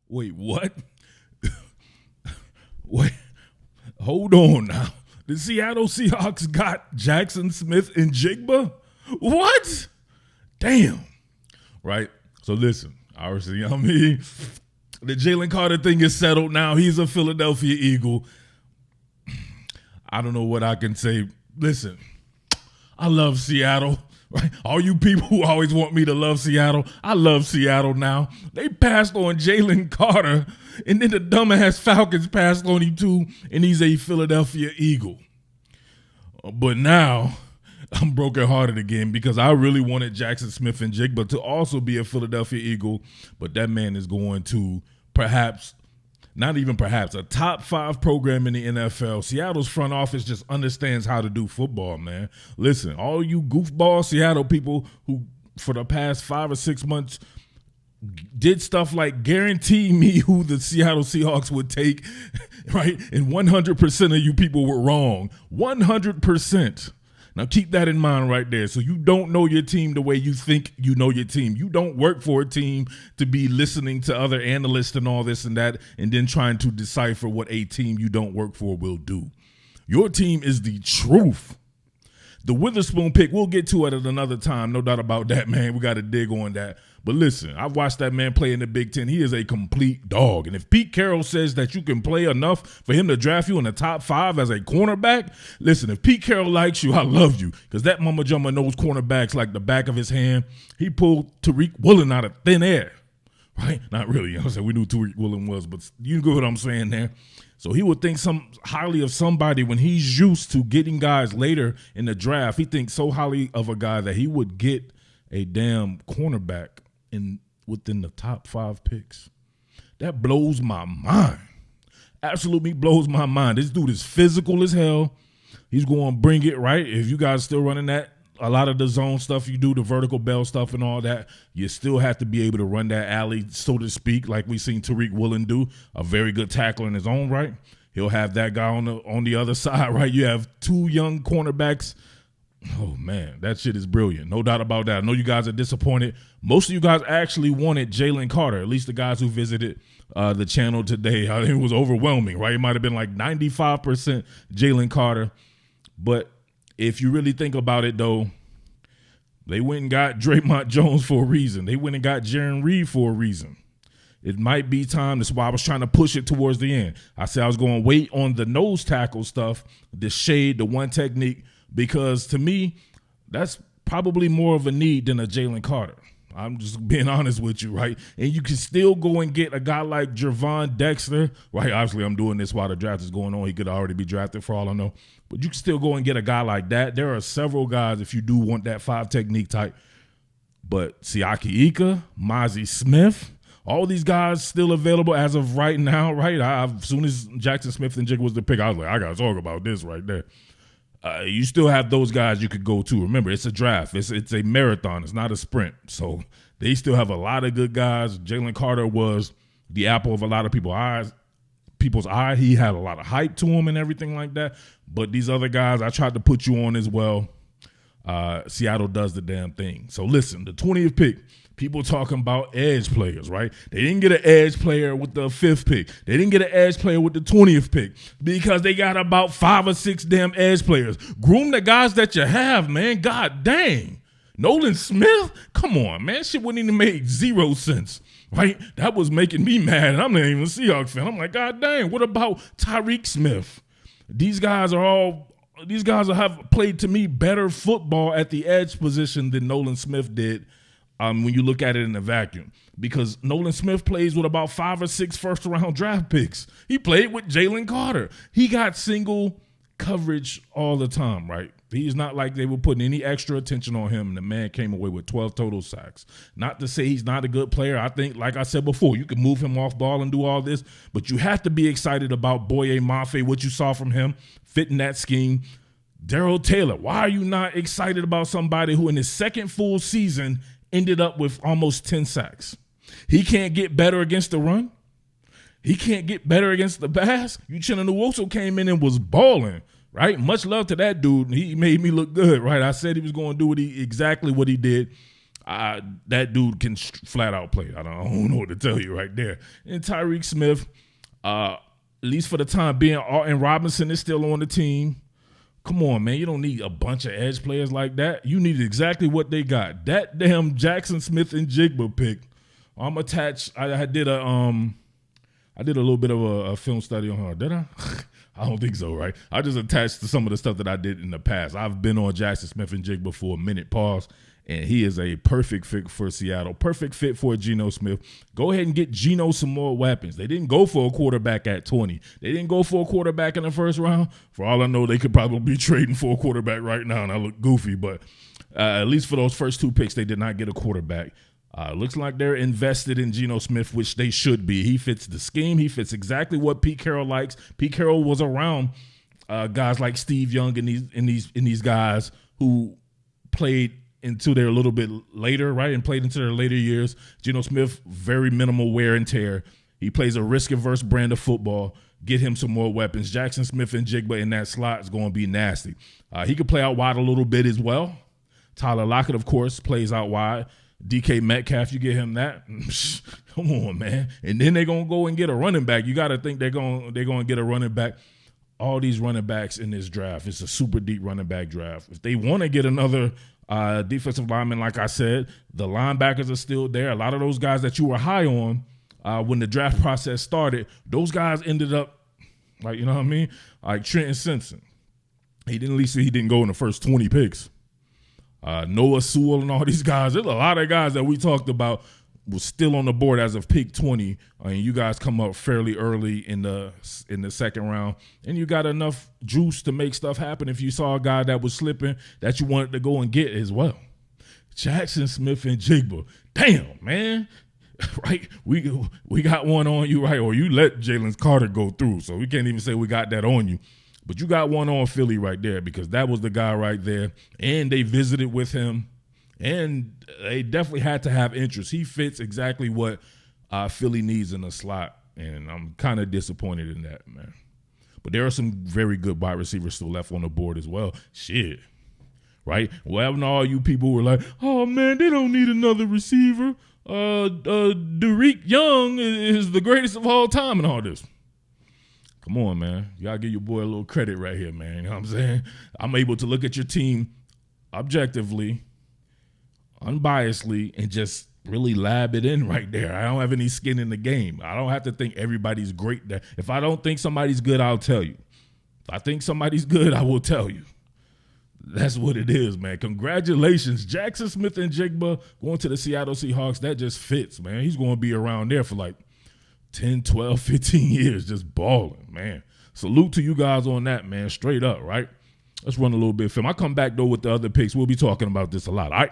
Wait, what? Wait, hold on now. The Seattle Seahawks got Jaxson-Smith-Njigba? What? Damn. Right? So listen, obviously, the Jalen Carter thing is settled now. He's a Philadelphia Eagle. I don't know what I can say. Listen, I love Seattle. Right? All you people who always want me to love Seattle, I love Seattle now. They passed on Jalen Carter, and then the dumbass Falcons passed on him too, and he's a Philadelphia Eagle. But now I'm brokenhearted again because I really wanted Jaxson-Smith-Njigba to also be a Philadelphia Eagle, but that man is going to a top 5 program in the NFL. Seattle's front office just understands how to do football, man. Listen, all you goofball Seattle people who for the past 5 or 6 months did stuff like guarantee me who the Seattle Seahawks would take, right? And 100% of you people were wrong. 100%. Now keep that in mind right there. So you don't know your team the way you think you know your team. You don't work for a team to be listening to other analysts and all this and that and then trying to decipher what a team you don't work for will do. Your team is the truth. The Witherspoon pick, we'll get to it at another time. No doubt about that, man. We got to dig on that. But listen, I've watched that man play in the Big Ten. He is a complete dog. And if Pete Carroll says that you can play enough for him to draft you in the top 5 as a cornerback, listen, if Pete Carroll likes you, I love you. Because that mama jumma knows cornerbacks like the back of his hand. He pulled Tariq Woolen out of thin air. Right? Not really. You know what I'm saying? We knew who Tariq Woolen was, but you get what I'm saying there. So he would think highly of somebody when he's used to getting guys later in the draft. He thinks so highly of a guy that he would get a damn cornerback within the top 5 picks. That blows my mind. Absolutely blows my mind. This dude is physical as hell. He's going to bring it, right? If you guys still running that, a lot of the zone stuff you do, the vertical bell stuff and all that, you still have to be able to run that alley, so to speak, like we seen Tariq Woolen do, a very good tackler in his own right. He'll have that guy on the other side, right? You have 2 young cornerbacks. Oh, man, that shit is brilliant. No doubt about that. I know you guys are disappointed. Most of you guys actually wanted Jalen Carter, at least the guys who visited the channel today. I think it was overwhelming, right? It might have been like 95% Jalen Carter. But if you really think about it, though, they went and got Draymond Jones for a reason. They went and got Jaron Reed for a reason. It might be time. That's why I was trying to push it towards the end. I said I was going to wait on the nose tackle stuff, the shade, the one technique, because to me, that's probably more of a need than a Jalen Carter. I'm just being honest with you, right? And you can still go and get a guy like Javon Dexter, right? Obviously, I'm doing this while the draft is going on. He could already be drafted for all I know. But you can still go and get a guy like that. There are several guys if you do want that 5 technique type. But Siaki Ika, Mozzie Smith, all these guys still available as of right now, right? As soon as Jaxson-Smith-Njigba was the pick, I was like, I got to talk about this right there. You still have those guys you could go to. Remember, it's a draft. It's a marathon. It's not a sprint. So they still have a lot of good guys. Jalen Carter was the apple of a lot of people's eye. He had a lot of hype to him and everything like that. But these other guys, I tried to put you on as well. Seattle does the damn thing. So listen, the 20th pick, people talking about edge players, right? They didn't get an edge player with the 5th pick. They didn't get an edge player with the 20th pick because they got about 5 or 6 damn edge players. Groom the guys that you have, man. God dang. Nolan Smith? Come on, man. Shit wouldn't even make 0 sense, right? That was making me mad, and I'm not even a Seahawks fan. I'm like, God dang, what about Tyreek Smith? These guys have played, to me, better football at the edge position than Nolan Smith did when you look at it in a vacuum. Because Nolan Smith plays with about 5 or 6 first-round draft picks. He played with Jalen Carter. He got single coverage all the time, right? He's not like they were putting any extra attention on him, and the man came away with 12 total sacks. Not to say he's not a good player. I think, like I said before, you can move him off ball and do all this, but you have to be excited about Boye Mafe, what you saw from him, fitting that scheme. Darrell Taylor, why are you not excited about somebody who in his second full season ended up with almost 10 sacks? He can't get better against the run. He can't get better against the pass. Uchenna Nwosu came in and was balling. Right? Much love to that dude. He made me look good, right? I said he was going to do exactly what he did. That dude can flat out play. I don't know what to tell you right there. And Tyreek Smith, at least for the time being, Alton Robinson is still on the team. Come on, man. You don't need a bunch of edge players like that. You need exactly what they got. That damn Jaxson-Smith-Njigba pick. I'm attached. I did a little bit of a film study on her. Did I? I don't think so, right? I just attached to some of the stuff that I did in the past. I've been on Jaxson-Smith-Njigba for a minute. Pause. And he is a perfect fit for Seattle. Perfect fit for Geno Smith. Go ahead and get Geno some more weapons. They didn't go for a quarterback at 20. They didn't go for a quarterback in the first round. For all I know, they could probably be trading for a quarterback right now, and I look goofy. But at least for those first 2 picks, they did not get a quarterback. Looks like they're invested in Geno Smith, which they should be. He fits the scheme. He fits exactly what Pete Carroll likes. Pete Carroll was around guys like Steve Young and these guys who played into their a little bit later, right, and played into their later years. Geno Smith, very minimal wear and tear. He plays a risk-averse brand of football. Get him some more weapons. Jaxson-Smith-Njigba in that slot is going to be nasty. He could play out wide a little bit as well. Tyler Lockett, of course, plays out wide. DK Metcalf, you get him that. Come on, man. And then they're going to go and get a running back. You got to think they're going to get a running back. All these running backs in this draft, it's a super deep running back draft. If they want to get another defensive lineman, like I said, the linebackers are still there. A lot of those guys that you were high on when the draft process started, those guys ended up, like, you know what I mean? Like Trenton Simpson. He didn't go in the first 20 picks. Noah Sewell and all these guys. There's a lot of guys that we talked about was still on the board as of pick 20. And you guys come up fairly early in the second round, and you got enough juice to make stuff happen if you saw a guy that was slipping that you wanted to go and get as well. Jaxson-Smith-Njigba. Damn, man. Right? We got one on you, right? Or you let Jalen Carter go through, so we can't even say we got that on you. But you got one on Philly right there, because that was the guy right there. And they visited with him, and they definitely had to have interest. He fits exactly what Philly needs in a slot, and I'm kind of disappointed in that, man. But there are some very good wide receivers still left on the board as well. Shit, right? Well, all you people were like, oh, man, they don't need another receiver. Derek Young is the greatest of all time and all this. Come on, man. You got to give your boy a little credit right here, man. You know what I'm saying? I'm able to look at your team objectively, unbiasedly, and just really lab it in right there. I don't have any skin in the game. I don't have to think everybody's great. If I don't think somebody's good, I'll tell you. If I think somebody's good, I will tell you. That's what it is, man. Congratulations. Jaxson-Smith-Njigba going to the Seattle Seahawks. That just fits, man. He's going to be around there for like 10, 12, 15 years just balling, man. Salute to you guys on that, man. Straight up, right? Let's run a little bit of film. I come back, though, with the other picks. We'll be talking about this a lot, all right?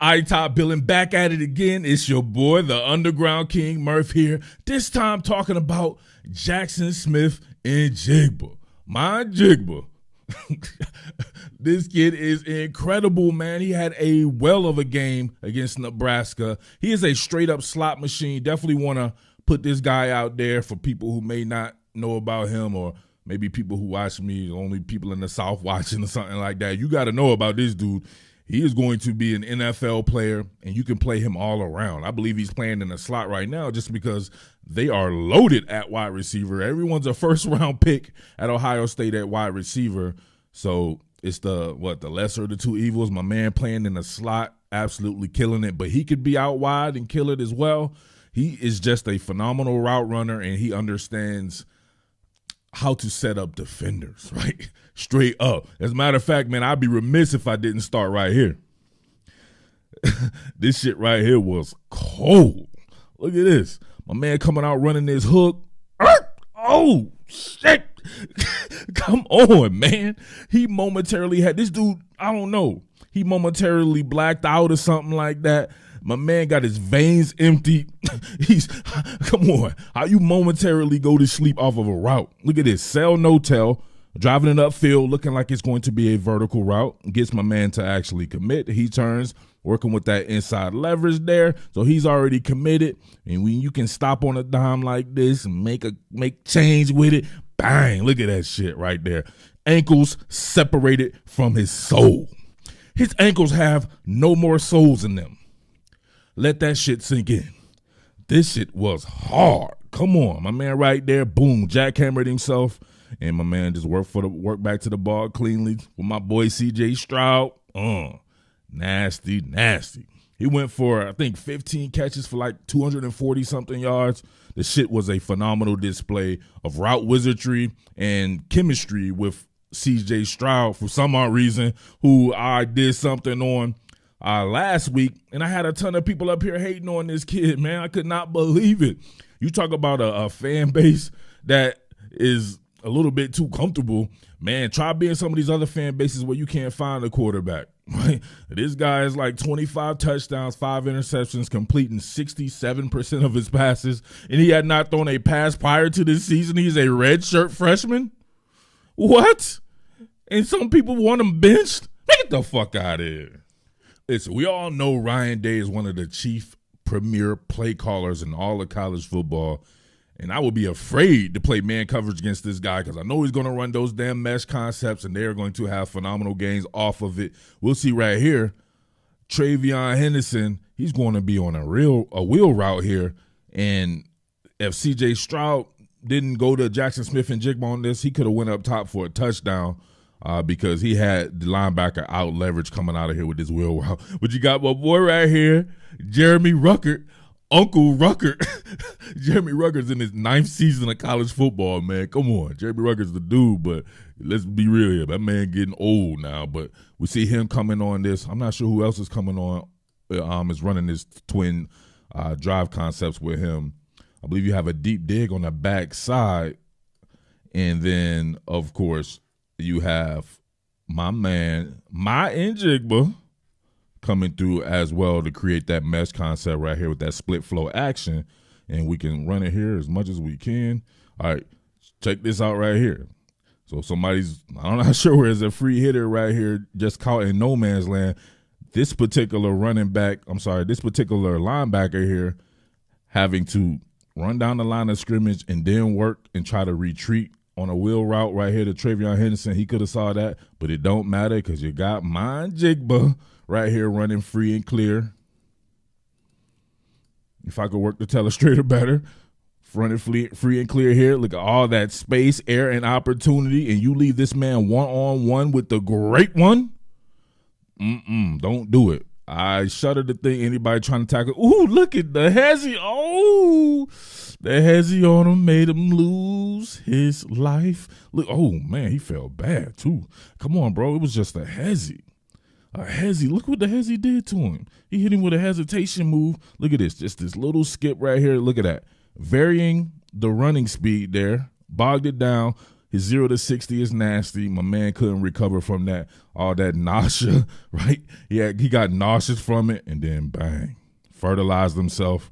All right, Top Billin, back at it again. It's your boy, the Underground King, Murph here. This time talking about Jaxson-Smith-Njigba. My Jigba. This kid is incredible, man. He had a well of a game against Nebraska. He is a straight-up slot machine. Definitely want to put this guy out there for people who may not know about him, or maybe people who watch me, only people in the South watching or something like that. You got to know about this dude. He is going to be an NFL player, and you can play him all around. I believe he's playing in the slot right now just because they are loaded at wide receiver. Everyone's a first-round pick at Ohio State at wide receiver. So it's the lesser of the two evils. My man playing in the slot, absolutely killing it. But he could be out wide and kill it as well. He is just a phenomenal route runner, and he understands how to set up defenders, right? Straight up. As a matter of fact, man, I'd be remiss if I didn't start right here. This shit right here was cold. Look at this. My man coming out running this hook. Oh, shit. Come on, man. He momentarily had this dude, I don't know. He momentarily blacked out or something like that. My man got his veins empty. Come on. How you momentarily go to sleep off of a route? Look at this. Sell, no tell. Driving it upfield, looking like it's going to be a vertical route. Gets my man to actually commit. He turns, working with that inside leverage there. So he's already committed. And when you can stop on a dime like this and make change with it, bang, look at that shit right there. Ankles separated from his soul. His ankles have no more soles in them. Let that shit sink in. This shit was hard. Come on, my man right there, boom, jackhammered himself, and my man just worked back to the ball cleanly with my boy CJ Stroud. Nasty, nasty. He went for, I think, 15 catches for like 240-something yards. The shit was a phenomenal display of route wizardry and chemistry with CJ Stroud for some odd reason, who I did something on last week, and I had a ton of people up here hating on this kid, man. I could not believe it. You talk about a fan base that is a little bit too comfortable, man. Try being some of these other fan bases where you can't find a quarterback. Right? This guy is like 25 touchdowns, 5 interceptions, completing 67% of his passes, and he had not thrown a pass prior to this season. He's a redshirt freshman. What? And some people want him benched? Get the fuck out of here. Listen, we all know Ryan Day is one of the chief premier play callers in all of college football, and I would be afraid to play man coverage against this guy because I know he's going to run those damn mesh concepts, and they're going to have phenomenal gains off of it. We'll see right here. Travion Henderson, he's going to be on a wheel route here, and if C.J. Stroud didn't go to Jaxson-Smith-Njigba on this, he could have went up top for a touchdown. Because he had the linebacker out leverage coming out of here with this wheel route. But you got my boy right here, Jeremy Rucker, Uncle Rucker. Jeremy Rucker's in his 9th season of college football, man. Come on. Jeremy Rucker's the dude, but let's be real here. That man getting old now, but we see him coming on this. I'm not sure who else is coming on, is running this twin drive concepts with him. I believe you have a deep dig on the back side, and then, of course, you have my man, SmithNjigba, coming through as well to create that mesh concept right here with that split flow action, and we can run it here as much as we can. All right, check this out right here. So I'm not sure where there's a free hitter right here just caught in no man's land. This particular linebacker here having to run down the line of scrimmage and then work and try to retreat on a wheel route right here to Travion Henderson. He could have saw that, but it don't matter because you got SmithNjigba right here running free and clear. If I could work the telestrator better, running free and clear here. Look at all that space, air, and opportunity, and you leave this man one-on-one with the great one? Don't do it. I shudder to think anybody trying to tackle. Ooh, look at the hezzy. Oh, the hezzy on him made him lose his life. Look, oh, man, he felt bad, too. Come on, bro. It was just a hezzy. A hezzy. Look what the hezzy did to him. He hit him with a hesitation move. Look at this. Just this little skip right here. Look at that. Varying the running speed there. Bogged it down. His 0 to 60 is nasty. My man couldn't recover from that. All that nausea, right? Yeah, he got nauseous from it, and then bang, fertilized himself.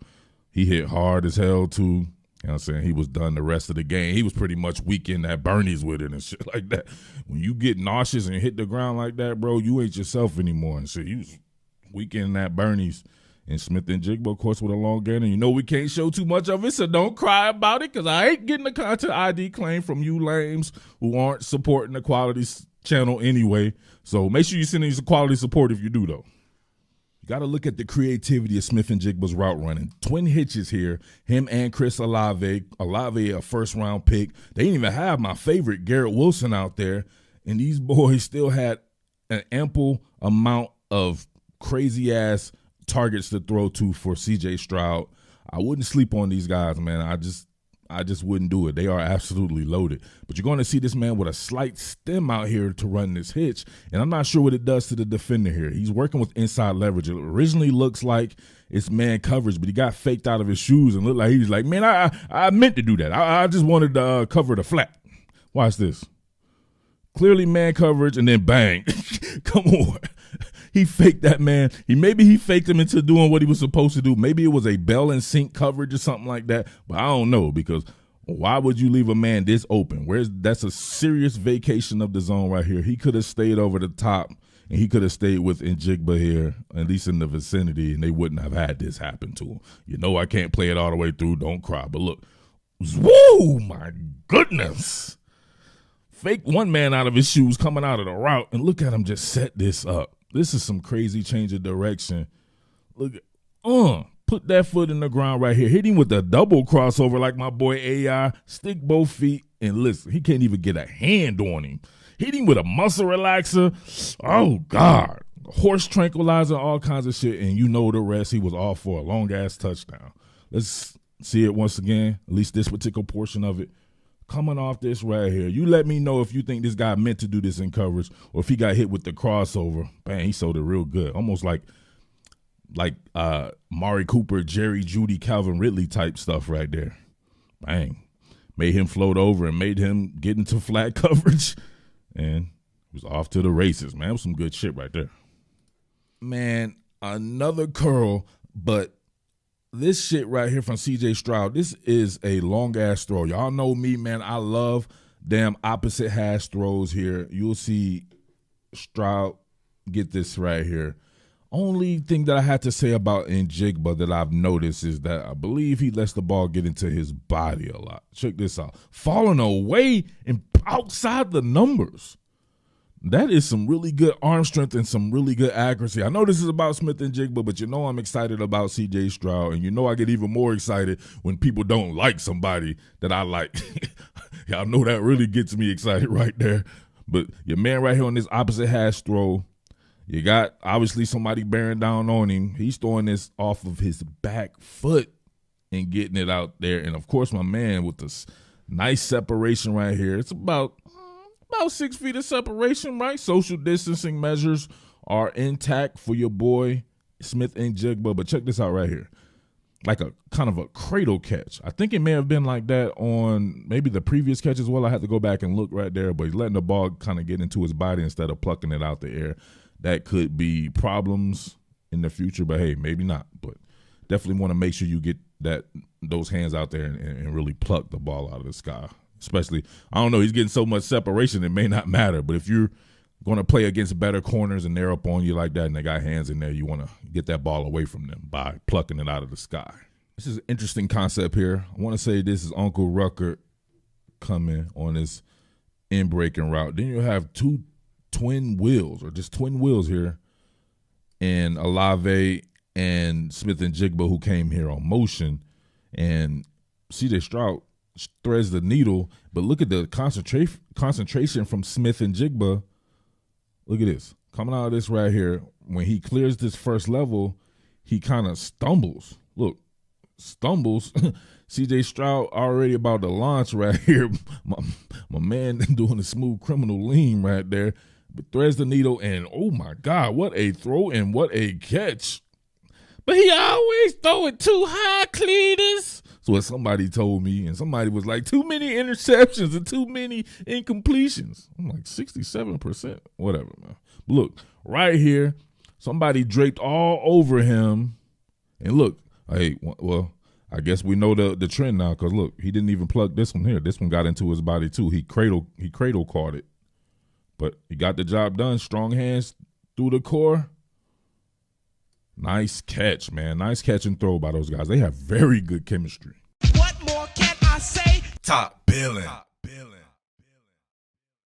He hit hard as hell too. You know what I'm saying? He was done the rest of the game. He was pretty much weekend at Bernie's with it and shit like that. When you get nauseous and hit the ground like that, bro, you ain't yourself anymore and shit. He was weekend at Bernie's. And SmithNjigba, of course, with a long gain. And you know we can't show too much of it, so don't cry about it because I ain't getting a content ID claim from you lames who aren't supporting the quality channel anyway. So make sure you send in some quality support if you do, though. You got to look at the creativity of SmithNjigba's route running. Twin hitches here, him and Chris Olave. Olave, a first-round pick. They didn't even have my favorite, Garrett Wilson, out there. And these boys still had an ample amount of crazy-ass targets to throw to for C.J. Stroud. I wouldn't sleep on these guys, man. I just wouldn't do it. They are absolutely loaded. But you're going to see this man with a slight stem out here to run this hitch, and I'm not sure what it does to the defender here. He's working with inside leverage. It originally looks like it's man coverage, but he got faked out of his shoes and looked like he was like, man, I meant to do that. I just wanted to cover the flat. Watch this. Clearly man coverage, and then bang. Come on. He faked that man. Maybe he faked him into doing what he was supposed to do. Maybe it was a bell and sync coverage or something like that. But I don't know, because why would you leave a man this open? That's a serious vacation of the zone right here. He could have stayed over the top, and he could have stayed with Njigba here, at least in the vicinity, and they wouldn't have had this happen to him. You know I can't play it all the way through. Don't cry. But look. Whoa, my goodness. Fake one man out of his shoes coming out of the route, and look at him just set this up. This is some crazy change of direction. Look, put that foot in the ground right here. Hit him with a double crossover like my boy AI. Stick both feet, and listen, he can't even get a hand on him. Hit him with a muscle relaxer. Oh, God. Horse tranquilizer, all kinds of shit, and you know the rest. He was off for a long-ass touchdown. Let's see it once again, at least this particular portion of it. Coming off this right here. You let me know if you think this guy meant to do this in coverage or if he got hit with the crossover. Bang, he sold it real good. Almost like Mari Cooper, Jerry Jeudy, Calvin Ridley type stuff right there. Bang. Made him float over and made him get into flat coverage. And was off to the races, man. It was some good shit right there. Man, another curl, but this shit right here from C.J. Stroud, this is a long-ass throw. Y'all know me, man. I love damn opposite hash throws here. You'll see Stroud get this right here. Only thing that I had to say about Njigba that I've noticed is that I believe he lets the ball get into his body a lot. Check this out. Falling away and outside the numbers. That is some really good arm strength and some really good accuracy. I know this is about SmithNjigba, but you know I'm excited about C.J. Stroud, and you know I get even more excited when people don't like somebody that I like. Y'all know that really gets me excited right there. But your man right here on this opposite hash throw, you got obviously somebody bearing down on him. He's throwing this off of his back foot and getting it out there. And, of course, my man with this nice separation right here. It's about 6 feet of separation, right? Social distancing measures are intact for your boy SmithNjigba. But check this out right here. Like a kind of a cradle catch. I think it may have been like that on maybe the previous catch as well. I had to go back and look right there. But he's letting the ball kind of get into his body instead of plucking it out the air. That could be problems in the future, but hey, maybe not. But definitely want to make sure you get those hands out there and really pluck the ball out of the sky. Especially, I don't know, he's getting so much separation, it may not matter. But if you're going to play against better corners and they're up on you like that and they got hands in there, you want to get that ball away from them by plucking it out of the sky. This is an interesting concept here. I want to say this is Uncle Rucker coming on this in-breaking route. Then you have two twin wheels or just twin wheels here and Olave and SmithNjigba who came here on motion. And C.J. Stroud threads the needle, but look at the concentration from SmithNjigba. Look at this. Coming out of this right here, when he clears this first level, he kind of stumbles. Look, stumbles. C.J. Stroud already about to launch right here. My man doing a smooth criminal lean right there, but threads the needle, and oh my God, what a throw and what a catch. But he always throw it too high, Cletus. So what somebody told me, and somebody was like, too many interceptions and too many incompletions. I'm like, 67%, whatever, man. But look, right here, somebody draped all over him. And look, hey, well, I guess we know the trend now because, look, he didn't even plug this one here. This one got into his body, too. He cradle caught it. But he got the job done. Strong hands through the core. Nice catch, man. Nice catch and throw by those guys. They have very good chemistry. What more can I say? Top Billin.